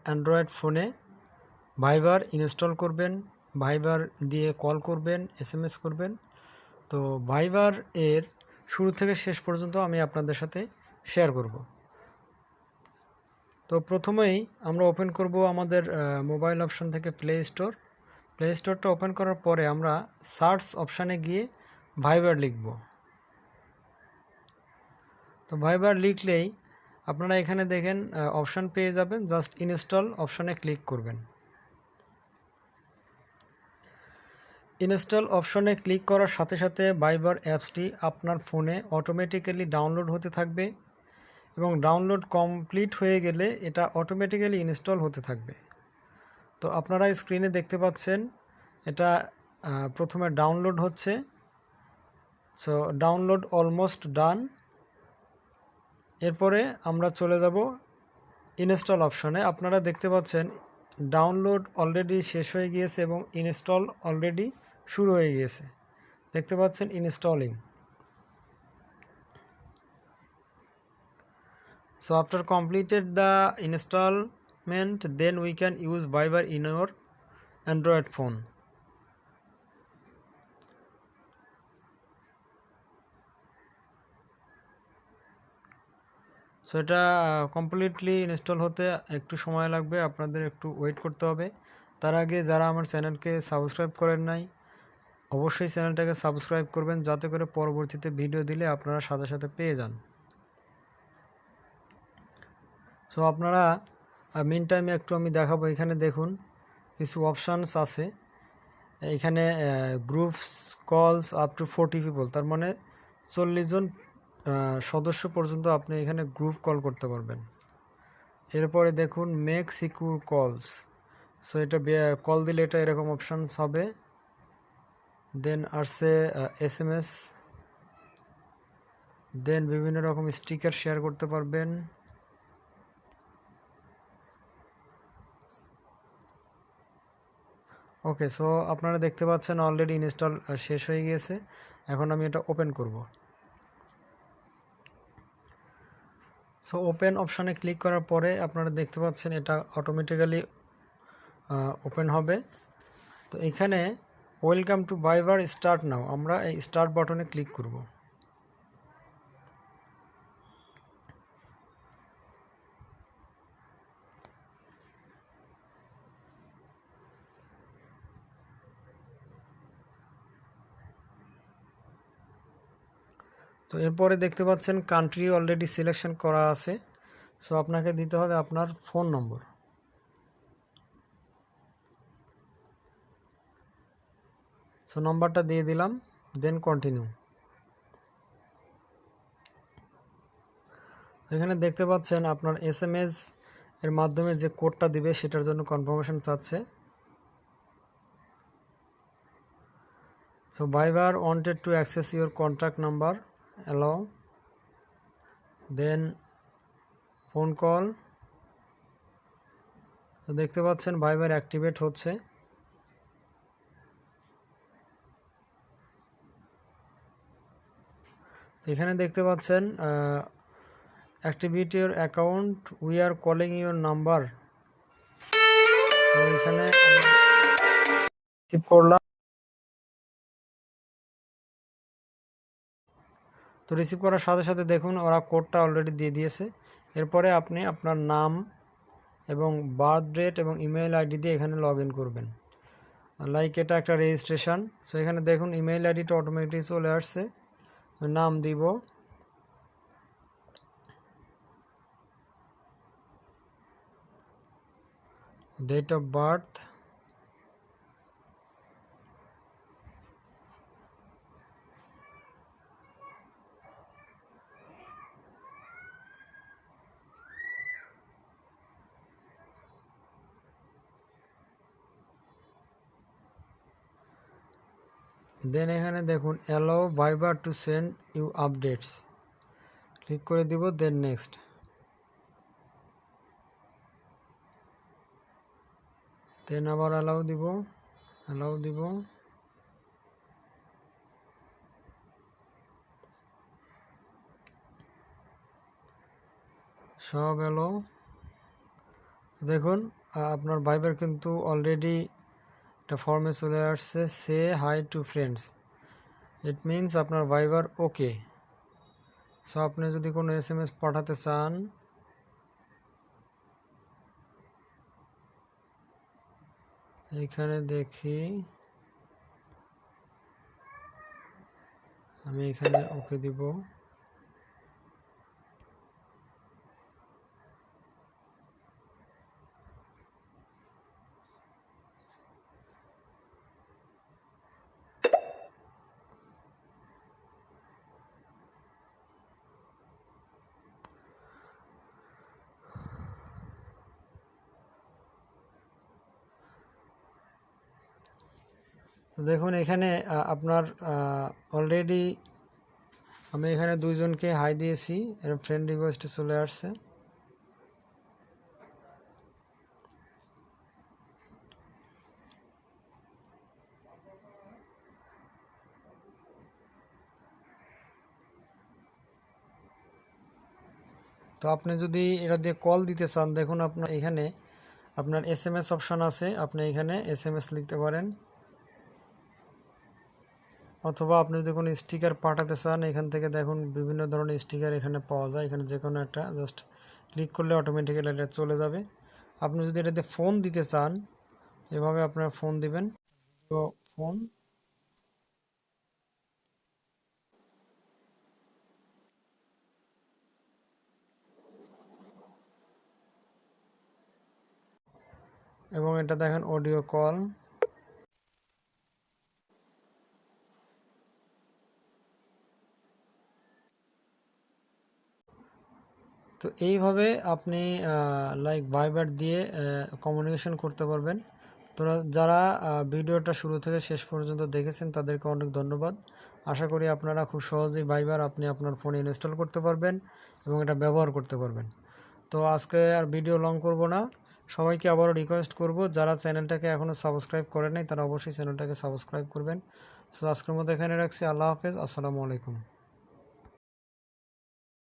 Android ফোনে ভাইবার install করবেন, ভাইবার দিয়ে কল করবেন, এসএমএস করবেন। তো ভাইবার এর শুরু থেকে শেষ পর্যন্ত আমি আপনাদের সাথে শেয়ার করব। তো প্রথমেই আমরা ওপেন করব আমাদের মোবাইল অপশন থেকে প্লে স্টোরটা ওপেন করার পরে আমরা সার্চ অপশানে গিয়ে ভাইবার লিখব। তো ভাইবার লিখলেই আপনারা এখানে দেখেন অপশান পেয়ে যাবেন, জাস্ট ইনস্টল অপশানে ক্লিক করবেন। ইনস্টল অপশনে ক্লিক করার সাথে সাথে ভাইবার অ্যাপসটি আপনার ফোনে অটোমেটিক্যালি ডাউনলোড হতে থাকবে এবং ডাউনলোড কমপ্লিট হয়ে গেলে এটা অটোমেটিক্যালি ইনস্টল হতে থাকবে। তো আপনারা স্ক্রিনে দেখতে পাচ্ছেন এটা প্রথমে ডাউনলোড হচ্ছে। So download almost done. এরপরে আমরা চলে যাব ইনস্টল অপশনে। আপনারা দেখতে পাচ্ছেন ডাউনলোড অলরেডি শেষ হয়ে গিয়েছে এবং ইনস্টল অলরেডি শুরু হয়ে গিয়েছে। দেখতে পাচ্ছেন installing. So after completed the installment, then we can use Viber in our Android phone. So এটা কমপ্লিটলি ইনস্টল হতে একটু সময় লাগবে, আপনাদের একটু ওয়েট করতে হবে। তার আগে যারা আমার চ্যানেলকে সাবস্ক্রাইব করেন নাই, অবশ্যই চ্যানেলটাকে সাবস্ক্রাইব করবেন, যাতে করে পরবর্তীতে ভিডিও দিলে আপনারা সাথে সাথে পেয়ে যান। সো আপনারা মিন টাইমে একটু আমি দেখাবো। এখানে দেখুন কিছু অপশানস আছে। এখানে গ্রুপস কলস আপ টু 40 পিপল, তার মানে 40 জন সদস্য পর্যন্ত আপনি এখানে গ্রুপ কল করতে পারবেন। এরপরে দেখুন মেক সিকিউর কলস। সো এটা কল দিলে এটা এরকম অপশানস হবে। দেন আসছে এসএমএস, দেন বিভিন্ন রকম স্টিকার শেয়ার করতে পারবেন। ওকে, সো আপনারা দেখতে পাচ্ছেন অলরেডি ইনস্টল শেষ হয়ে গিয়েছে। এখন আমি এটা ওপেন করব। সো ওপেন অপশানে ক্লিক করার পরে আপনারা দেখতে পাচ্ছেন এটা অটোমেটিক্যালি ওপেন হবে। তো এখানে ওয়েলকাম টু ভাইবার স্টার্ট নাও, আমরা এই স্টার্ট বাটনে ক্লিক করব। তো এরপরে দেখতে পাচ্ছেন কান্ট্রি অলরেডি সিলেকশন করা আছে। সো আপনাকে দিতে হবে আপনার ফোন নম্বর। সো নম্বরটা দিয়ে দিলাম, দেন কন্টিনিউ। এখানে দেখতে পাচ্ছেন আপনার এসএমএস এর মাধ্যমে যে কোডটা দিবে সেটার জন্য কনফার্মেশন চাচ্ছে। So Viber wanted to access your contact number, allow, then phone call. তো দেখতে পাচ্ছেন ভাইবার অ্যাক্টিভেট হচ্ছে। এখানে দেখতে পাচ্ছেন activity your account, we are calling your number. তো এখানে রিসিভ করলাম। তো রিসিভ করার সাথে সাথে দেখুন ওরা কোডটা অলরেডি দিয়ে দিয়েছে। এরপরে আপনি আপনার নাম এবং বার্থ ডেট এবং ইমেল আইডি দিয়ে এখানে লগ ইন করবেন। লাইক এটা একটা রেজিস্ট্রেশন। সো এখানে দেখুন ইমেল আইডিটা অটোমেটিক চলে আসছে। নাম দিব, ডেট অফ বার্থ, দেন এখানে দেখুন allow Viber to send you updates, click করে দিব, দেন নেক্সট। দেন আবার অ্যালাউ দিব। সব অ্যালাউ। দেখুন আপনার ভাইবার কিন্তু অলরেডি একটা ফর্মে চলে আসছে, say hi to friends. It means আপনার ভাইবার ওকে। সো আপনি যদি কোনো SMS পাঠাতে চান, এখানে দেখি, আমি এখানে ওকে দিব। তো দেখুন এখানে আপনার অলরেডি আমি এখানে দুইজনকে হাই দিয়েছি, এর ফ্রেন্ড রিকোয়েস্টে চলে আসছে। তো আপনি যদি এটা দিয়ে কল দিতে চান, দেখুন আপনার এখানে আপনার SMS অপশান আছে, আপনি এখানে SMS লিখতে পারেন, অথবা আপনি যদি কোনো স্টিকার পাঠাতে চান, এখান থেকে দেখুন বিভিন্ন ধরনের স্টিকার এখানে পাওয়া যায়। এখানে যে কোনো একটা জাস্ট ক্লিক করলে অটোমেটিক্যালি এটা চলে যাবে। আপনি যদি এটাতে ফোন দিতে চান, এভাবে আপনারা ফোন দিবেন, তো ফোন, এবং এটা দেখেন অডিও কল। তো এইভাবে আপনি লাইক ভাইবার দিয়ে কমিউনিকেশন করতে পারবেন। তো যারা ভিডিওটা শুরু থেকে শেষ পর্যন্ত দেখেছেন তাদেরকে অনেক ধন্যবাদ। আশা করি আপনারা খুব সহজেই ভাইবার আপনি আপনার ফোনে ইনস্টল করতে পারবেন এবং এটা ব্যবহার করতে পারবেন। তো আজকে আর ভিডিও লং করব না, সবাইকে আবারও রিকোয়েস্ট করব, যারা চ্যানেলটাকে এখনও সাবস্ক্রাইব করে নাই তারা অবশ্যই চ্যানেলটাকে সাবস্ক্রাইব করবেন। সো আজকের মতো এখানে রাখছি। আল্লাহ হাফেজ, আসসালামু আলাইকুম।